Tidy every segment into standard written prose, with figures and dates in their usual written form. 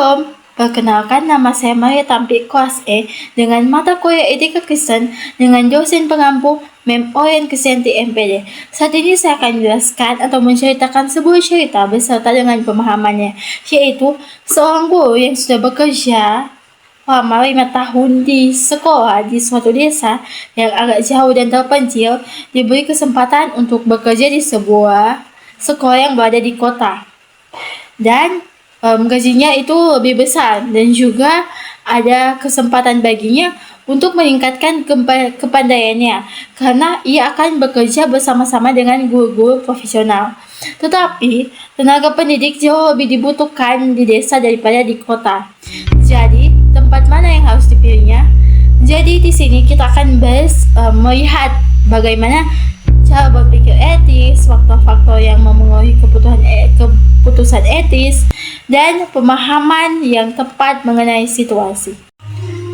Shalom, perkenalkan nama saya Maria Tampik kelas E dengan mata kuliah Etika Kristen dengan dosen pengampu Mem Oren Kristianti MPD. Saat ini saya akan menjelaskan atau menceritakan sebuah cerita beserta dengan pemahamannya, yaitu seorang guru yang sudah bekerja selama 5 tahun di sekolah di suatu desa yang agak jauh dan terpencil, diberi kesempatan untuk bekerja di sebuah sekolah yang berada di kota. Dan gajinya itu lebih besar dan juga ada kesempatan baginya untuk meningkatkan kepandaiannya karena ia akan bekerja bersama-sama dengan guru-guru profesional. Tetapi tenaga pendidik jauh lebih dibutuhkan di desa daripada di kota. Jadi tempat mana yang harus dipilihnya? Jadi di sini kita akan melihat bagaimana cara berpikir etis, faktor-faktor yang memengaruhi keputusan etis, dan pemahaman yang tepat mengenai situasi.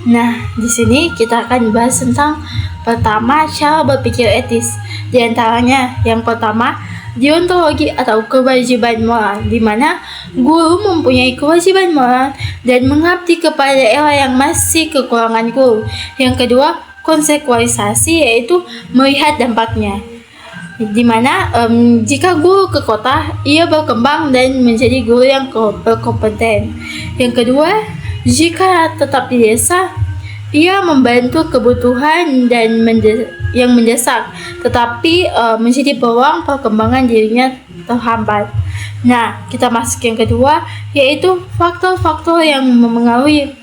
Nah, di sini kita akan bahas tentang pertama cara berpikir etis. Di antaranya, yang pertama, deontologi atau kewajiban moral, di mana guru mempunyai kewajiban moral dan mengabdi kepada era yang masih kekurangan guru. Yang kedua, konsekuensi, yaitu melihat dampaknya. Di mana jika guru ke kota, ia berkembang dan menjadi guru yang berkompeten. Yang kedua, jika tetap di desa, ia membantu kebutuhan dan yang mendesak, tetapi menjadi peluang perkembangan dirinya terhambat. Nah, kita masuk yang kedua, yaitu faktor-faktor yang memengaruhi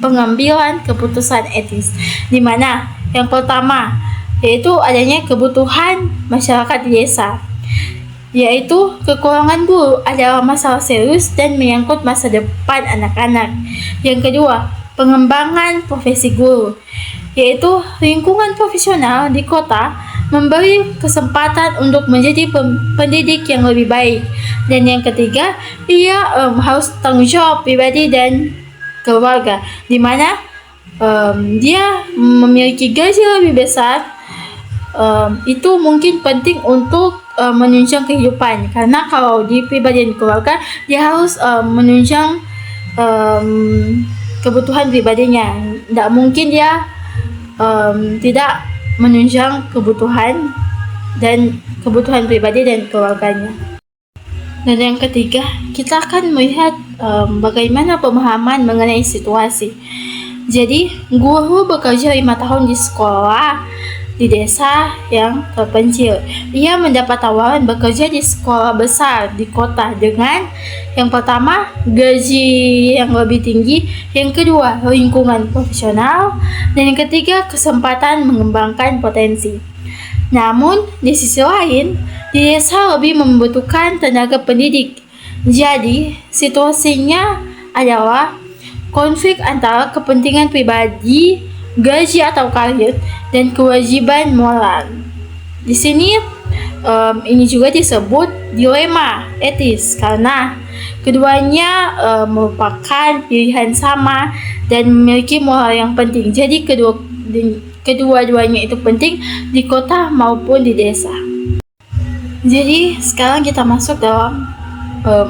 pengambilan keputusan etis. Di mana yang pertama, yaitu adanya kebutuhan masyarakat di desa, yaitu kekurangan guru adalah masalah serius dan menyangkut masa depan anak-anak. Yang kedua, pengembangan profesi guru, yaitu lingkungan profesional di kota memberi kesempatan untuk menjadi pendidik yang lebih baik. Dan yang ketiga, ia harus tanggung jawab pribadi dan keluarga, di mana dia memiliki gaji lebih besar. Itu mungkin penting untuk menunjang kehidupan, karena kalau di pribadi dan keluarga dia harus menunjang kebutuhan pribadinya. Tidak mungkin dia tidak menunjang kebutuhan pribadi dan keluarganya. Dan yang ketiga, kita akan melihat bagaimana pemahaman mengenai situasi. Jadi, guru bekerja 5 tahun di sekolah di desa yang terpencil. Ia mendapat tawaran bekerja di sekolah besar di kota dengan yang pertama, gaji yang lebih tinggi, yang kedua, lingkungan profesional, dan yang ketiga, kesempatan mengembangkan potensi. Namun, di sisi lain, di desa lebih membutuhkan tenaga pendidik. Jadi, situasinya adalah konflik antara kepentingan pribadi, gaji atau karir, dan kewajiban moral. Di sini ini juga disebut dilema etis karena keduanya merupakan pilihan sama dan memiliki moral yang penting. Jadi kedua-duanya itu penting di kota maupun di desa. Jadi sekarang kita masuk dalam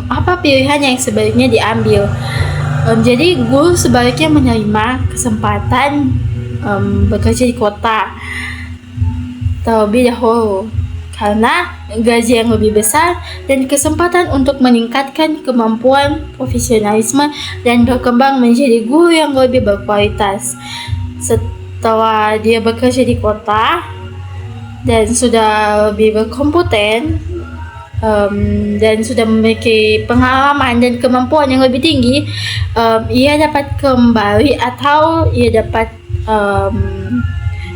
apa pilihan yang sebaiknya diambil. Jadi guru sebaiknya menerima kesempatan bekerja di kota terlebih dahulu karena gaji yang lebih besar dan kesempatan untuk meningkatkan kemampuan profesionalisme dan berkembang menjadi guru yang lebih berkualitas. Setelah dia bekerja di kota dan sudah lebih berkompeten dan sudah memiliki pengalaman dan kemampuan yang lebih tinggi, ia dapat kembali atau ia dapat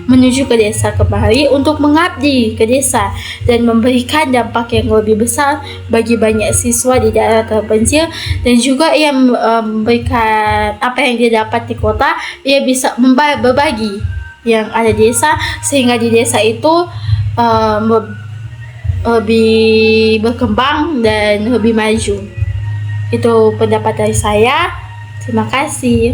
menuju ke desa kembali untuk mengabdi ke desa dan memberikan dampak yang lebih besar bagi banyak siswa di daerah terpencil, dan juga ia memberikan apa yang dia dapat di kota, ia bisa berbagi yang ada di desa sehingga di desa itu lebih berkembang dan lebih maju. Itu pendapat dari saya. Terima kasih.